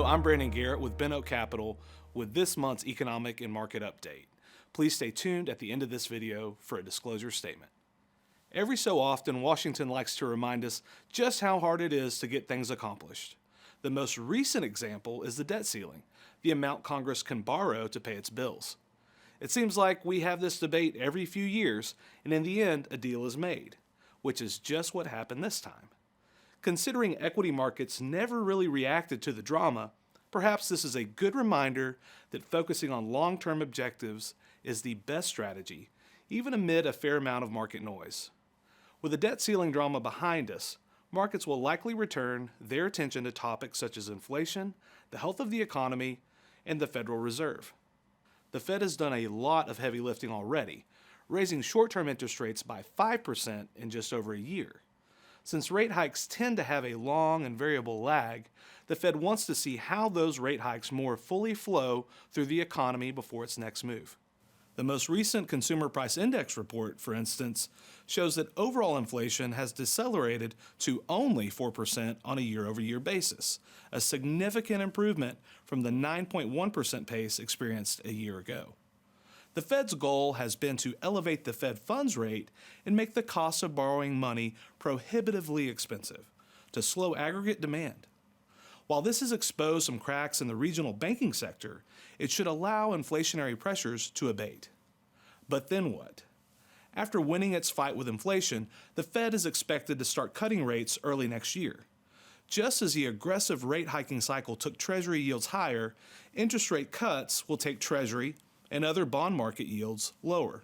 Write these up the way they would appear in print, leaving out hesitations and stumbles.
I'm Brandon Garrett with BentOak Capital with this month's economic and market update. Please stay tuned at the end of this video for a disclosure statement. Every so often, Washington likes to remind us just how hard it is to get things accomplished. The most recent example is the debt ceiling, the amount Congress can borrow to pay its bills. It seems like we have this debate every few years, and in the end, a deal is made, which is just what happened this time. Considering equity markets never really reacted to the drama, perhaps this is a good reminder that focusing on long-term objectives is the best strategy, even amid a fair amount of market noise. With the debt ceiling drama behind us, markets will likely return their attention to topics such as inflation, the health of the economy, and the Federal Reserve. The Fed has done a lot of heavy lifting already, raising short-term interest rates by 5% in just over a year. Since rate hikes tend to have a long and variable lag, the Fed wants to see how those rate hikes more fully flow through the economy before its next move. The most recent Consumer Price Index report, for instance, shows that overall inflation has decelerated to only 4% on a year-over-year basis, a significant improvement from the 9.1% pace experienced a year ago. The Fed's goal has been to elevate the Fed funds rate and make the cost of borrowing money prohibitively expensive, to slow aggregate demand. While this has exposed some cracks in the regional banking sector, it should allow inflationary pressures to abate. But then what? After winning its fight with inflation, the Fed is expected to start cutting rates early next year. Just as the aggressive rate hiking cycle took Treasury yields higher, interest rate cuts will take Treasury and other bond market yields lower.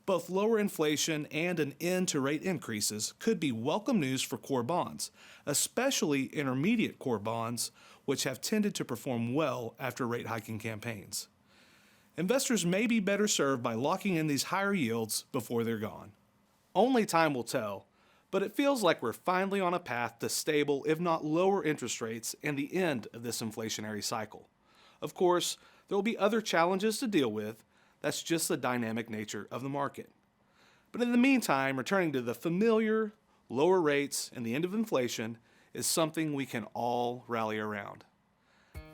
Both lower inflation and an end to rate increases could be welcome news for core bonds, especially intermediate core bonds, which have tended to perform well after rate hiking campaigns. Investors may be better served by locking in these higher yields before they're gone. Only time will tell, but it feels like we're finally on a path to stable, if not lower interest rates and the end of this inflationary cycle. Of course, there will be other challenges to deal with. That's just the dynamic nature of the market. But in the meantime, returning to the familiar, lower rates and the end of inflation is something we can all rally around.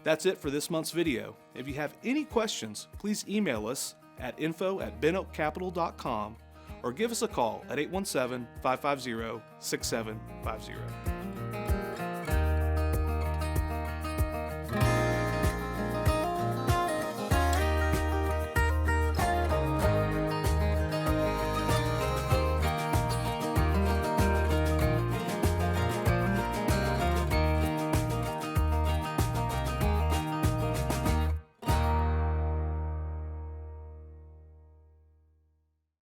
That's it for this month's video. If you have any questions, please email us at info@bentoakcapital.com or give us a call at 817-550-6750.